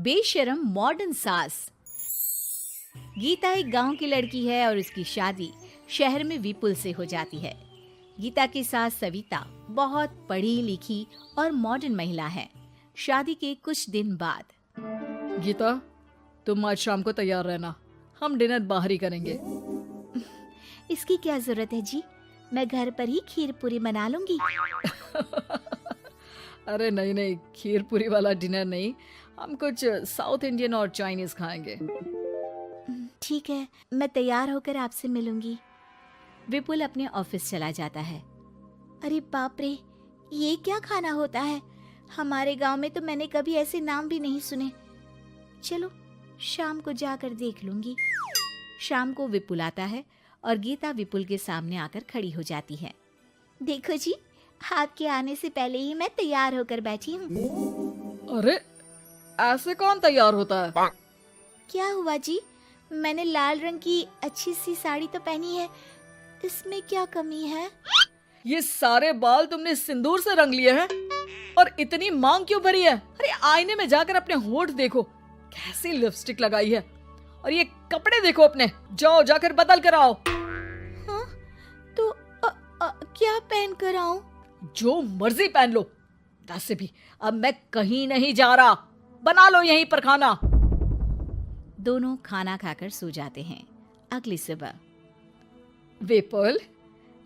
बेशरम मॉडर्न सास। गीता एक गांव की लड़की है और उसकी शादी शहर में विपुल से हो जाती है। गीता की सास सविता बहुत पढ़ी लिखी और मॉडर्न महिला है। शादी के कुछ दिन बाद गीता, तुम आज शाम को तैयार रहना, हम डिनर बाहर ही करेंगे। इसकी क्या जरूरत है जी, मैं घर पर ही खीर पूरी बना लूंगी। अरे नहीं नहीं, खीर पूरी वाला डिनर नहीं, हम कुछ साउथ इंडियन और चाइनीज खाएंगे। ठीक है, मैं तैयार होकर आपसे मिलूंगी। विपुल अपने ऑफिस चला जाता है। अरे बाप रे, ये क्या खाना होता है? हमारे गांव में तो मैंने कभी ऐसे नाम भी नहीं सुने। चलो शाम को जाकर देख लूंगी। शाम को विपुल आता है और गीता विपुल के सामने आकर खड़ी हो जाती है। देखो जी, आपके आने से पहले ही मैं तैयार होकर बैठी हूँ। अरे ऐसे कौन तैयार होता है? क्या हुआ जी? मैंने लाल रंग की अच्छी सी साड़ी तो पहनी है, इसमें क्या कमी है? ये सारे बाल तुमने सिंदूर से रंग लिए हैं और इतनी मांग क्यों भरी है? अरे आईने में जाकर अपने होंठ देखो, कैसी लिपस्टिक लगाई है। और ये कपड़े देखो अपने, जाओ जाकर बदल कर आओ। हाँ, तो क्या पहन कर आऊं? जो मर्जी पहन लो। वैसे भी अब मैं कहीं नहीं जा रहा, बना लो यहीं पर खाना। दोनों खाना खाकर सो जाते हैं। अगली सुबह विपुल,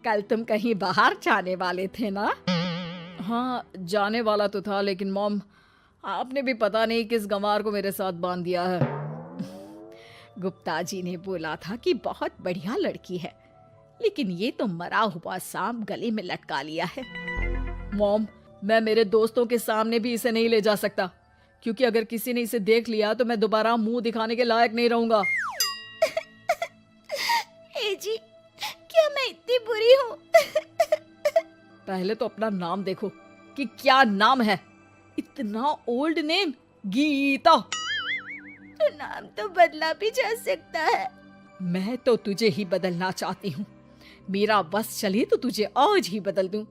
कल तुम कहीं बाहर जाने वाले थे ना? हाँ, जाने वाला तो था, लेकिन मॉम आपने भी पता नहीं किस गंवार को मेरे साथ बांध दिया है। गुप्ता जी ने बोला था कि बहुत बढ़िया लड़की है, लेकिन ये तो मरा हुआ सांप गले में लटका लिया है। मॉम, मैं मेरे दोस्तों के सामने भी इसे नहीं ले जा सकता, क्योंकि अगर किसी ने इसे देख लिया तो मैं दोबारा मुंह दिखाने के लायक नहीं रहूंगा। ए जी, क्या मैं इतनी बुरी हूँ? पहले तो अपना नाम देखो कि क्या नाम है। इतना ओल्ड नेम, गीता। तो नाम तो बदला भी जा सकता है। मैं तो तुझे ही बदलना चाहती हूँ। मेरा बस चले तो तुझे आज ही बदल दूं।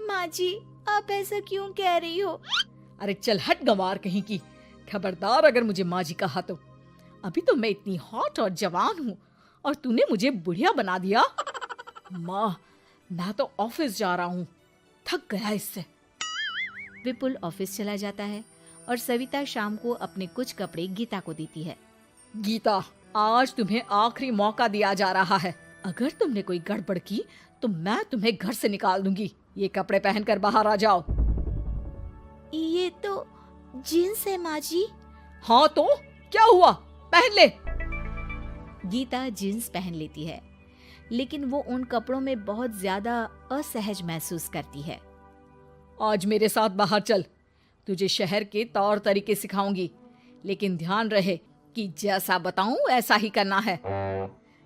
माँ जी, आप ऐसा क्यों कह रही हो? अरे चल हट गंवार कहीं की, खबरदार अगर मुझे माँ जी कहा तो। अभी तो मैं इतनी हॉट और जवान हूँ और तूने मुझे बुढ़िया बना दिया। माँ, मैं तो ऑफिस जा रहा हूँ, थक गया इससे। विपुल ऑफिस चला जाता है और सविता शाम को अपने कुछ कपड़े गीता को देती है। गीता, आज तुम्हें आखिरी मौका दिया जा रहा है। अगर तुमने कोई गड़बड़ की तो मैं तुम्हें घर से निकाल दूंगी। ये कपड़े पहनकर बाहर आ जाओ। ये तो जींस है माँ जी। हाँ तो क्या हुआ, पहन ले। गीता जींस पहन लेती है, लेकिन वो उन कपड़ों में बहुत ज्यादा असहज महसूस करती है। आज मेरे साथ बाहर चल, तुझे शहर के तौर तरीके सिखाऊंगी, लेकिन ध्यान रहे कि जैसा बताऊं ऐसा ही करना है।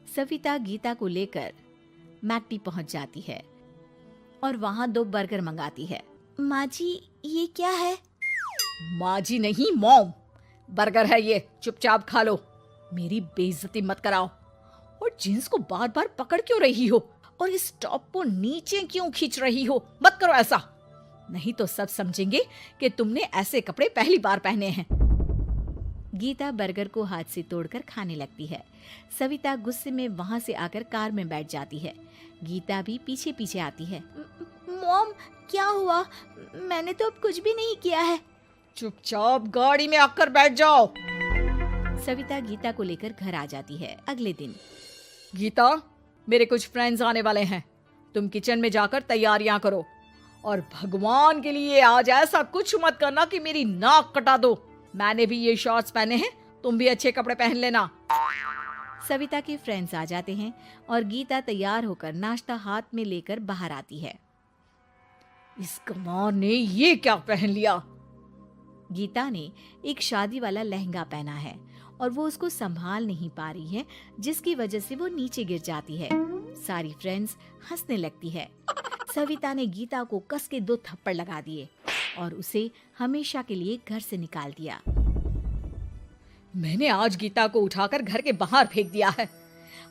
सविता गीता को लेकर मैकडी पहुंच जाती है और वहां 2 बर्गर मंगाती है। माँ जी, ये क्या है? माँ जी नहीं मॉम, बर्गर है ये, चुपचाप खा लो। मेरी बेइज्जती मत कराओ। और जींस को बार बार पकड़ क्यों रही हो और इस टॉप को नीचे क्यों खींच रही हो? मत करो ऐसा, नहीं तो सब समझेंगे कि तुमने ऐसे कपड़े पहली बार पहने हैं। गीता बर्गर को हाथ से तोड़कर खाने लगती है। सविता गुस्से में वहां से आकर कार में बैठ जाती है। गीता भी पीछे पीछे आती है। मॉम, क्या हुआ? मैंने तो अब कुछ भी नहीं किया है। चुपचाप गाड़ी में आकर बैठ जाओ। सविता गीता को लेकर घर आ जाती है। अगले दिन गीता, मेरे कुछ फ्रेंड्स आने वाले हैं, तुम किचन में जाकर तैयारियां करो। और भगवान के लिए आज ऐसा कुछ मत करना कि मेरी नाक कटा दो। मैंने भी ये शॉर्ट्स पहने हैं, तुम भी अच्छे कपड़े पहन लेना। सविता के फ्रेंड्स आ जाते हैं और गीता तैयार होकर नाश्ता हाथ में लेकर बाहर आती है। इस गंवार ने ये क्या पहन लिया? गीता ने एक शादी वाला लहंगा पहना है और वो उसको संभाल नहीं पा रही है, जिसकी वजह से वो नीचे गिर जाती है। सारी फ्रेंड्स हंसने लगती है। सविता ने गीता को कस के 2 थप्पड़ लगा दिए और उसे हमेशा के लिए घर से निकाल दिया। मैंने आज गीता को उठाकर घर के बाहर फेंक दिया है।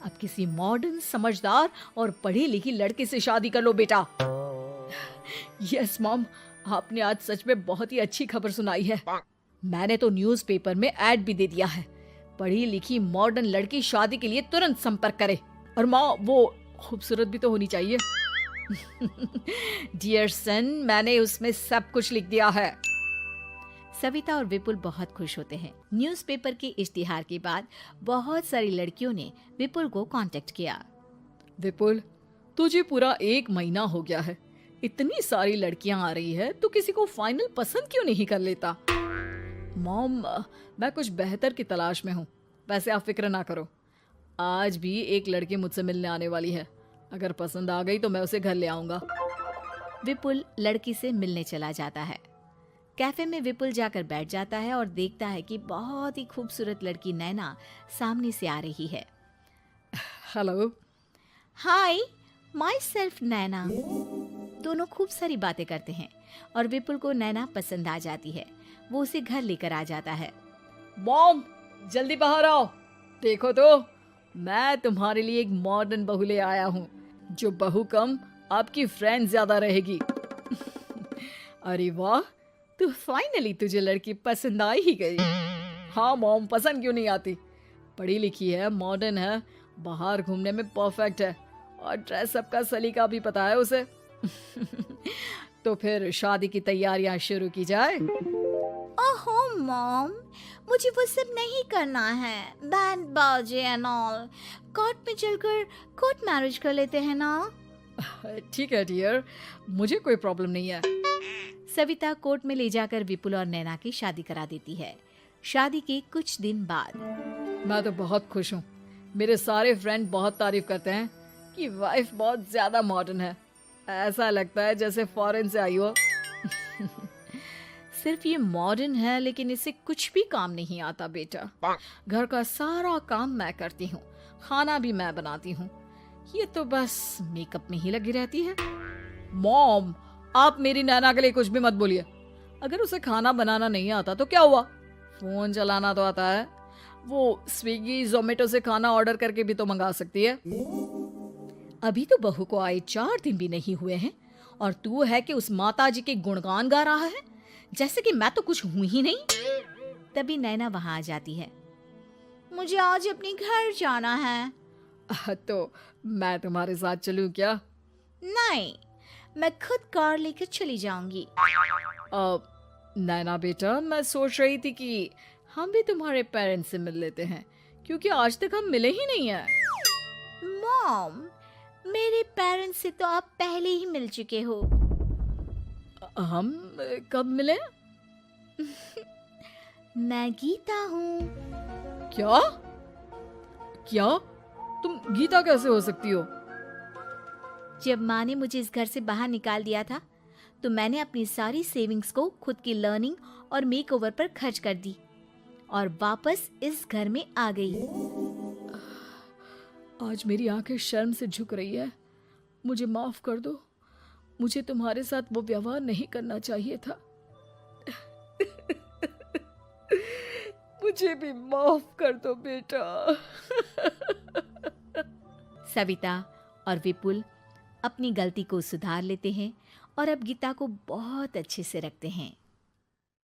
अब किसी मॉडर्न, समझदार और पढ़ी लिखी लड़के से शादी कर लो बेटा। यस मॉम, आपने आज सच में बहुत ही अच्छी खबर सुनाई है। मैंने तो न्यूज़पेपर में ऐड भी दे दिया है, पढ़ी लिखी मॉडर्न लड़की शादी के लिए तुरंत संपर्क करे। और माँ, वो खूबसूरत भी तो होनी चाहिए। डियर सन, मैंने उसमें सब कुछ लिख दिया है। सविता और विपुल बहुत खुश होते हैं। न्यूज़पेपर के इश्तिहार के बाद बहुत सारी लड़कियों ने विपुल को कांटेक्ट किया। विपुल, तुझे पूरा 1 महीना हो गया है, इतनी सारी लड़कियां आ रही है, तू किसी को फाइनल पसंद क्यों नहीं कर लेता? मॉम, मैं कुछ बेहतर की तलाश में हूँ। वैसे आप फिक्र ना करो, आज भी एक लड़की मुझसे मिलने आने वाली है। अगर पसंद आ गई तो मैं उसे घर ले आऊंगा। विपुल लड़की से मिलने चला जाता है। कैफे में विपुल जाकर बैठ जाता है और देखता है कि बहुत ही खूबसूरत लड़की नैना सामने से आ रही है। हेलो। हाय, माई सेल्फ नैना। दोनों खूब सारी बातें करते हैं और विपुल को नैना पसंद आ जाती है। वो उसे घर लेकर आ जाता है। मॉम, जल्दी बाहर आओ। देखो तो, मैं तुम्हारे लिए एक मॉडर्न बहू ले आया हूँ, जो बहू कम आपकी फ्रेंड ज्यादा रहेगी। अरे वाह, तो फाइनली तुझे लड़की पसंद आ ही गई। हाँ मॉम, पसंद क्यों नहीं आती? पढ़ी लिखी है, मॉडर्न है, बाहर घूमने में परफेक्ट है और ड्रेसअप का सलीका भी पता है उसे। तो फिर शादी की तैयारियां शुरू की जाए। ओहो मॉम, मुझे वो सब नहीं करना है। बैंड बाजे एंड ऑल। कोर्ट में चलकर कोर्ट मैरिज कर लेते हैं ना। ठीक है डियर, मुझे कोई प्रॉब्लम नहीं है। सविता कोर्ट में ले जाकर विपुल और नैना की शादी करा देती है। शादी के कुछ दिन बाद मैं तो बहुत खुश हूँ। मेरे सारे फ्रेंड बहुत तारीफ करते हैं कि वाइफ बहुत ज्यादा मॉडर्न है। ऐसा लगता है जैसे फॉरेन से आई हो। सिर्फ ये मॉडर्न है, लेकिन इसे कुछ भी काम नहीं आता बेटा। घर का सारा काम मैं करती हूँ, खाना भी मैं बनाती हूँ। ये तो बस मेकअप में ही लगी रहती है। मॉम, आप मेरी नैना के लिए कुछ भी मत बोलिए। अगर उसे खाना बनाना नहीं आता तो क्या हुआ, फोन चलाना तो आता है। वो स्विगी जोमेटो से खाना ऑर्डर करके भी तो मंगा सकती है। अभी तो बहू को आए 4 दिन भी नहीं हुए हैं और तू है कि उस माता जी के गुणगान गा रहा है, जैसे कि मैं तो कुछ हूं ही नहीं। तभी नैना वहां आ जाती है। मुझे आज अपने घर जाना है। तो मैं तुम्हारे साथ चलूं क्या? नहीं, मैं खुद कार लेकर चली जाऊंगी। नैना बेटा, मैं सोच रही थी कि हम भी तुम्हारे पेरेंट्स से मिल लेते हैं, क्योंकि आज तक हम मिले ही नहीं हैं। मॉम, मेरे पेरेंट्स से तो आप पहले ही मिल चुके हो। हम कब मिले? मैं गीता हूँ। क्या? क्या? तुम गीता कैसे हो सकती हो? जब माँ ने मुझे इस घर से बाहर निकाल दिया था, तो मैंने अपनी सारी सेविंग्स को खुद की लर्निंग और मेकओवर पर खर्च कर दी और वापस इस घर में आ गई। आज मेरी आंखें शर्म से झुक रही है। मुझे माफ कर दो। मुझे तुम्हारे साथ वो व्यवहार नहीं करना चाहिए था। मुझे भी माफ कर दो बेटा। सविता और विपुल अपनी गलती को सुधार लेते हैं और अब गीता को बहुत अच्छे से रखते हैं।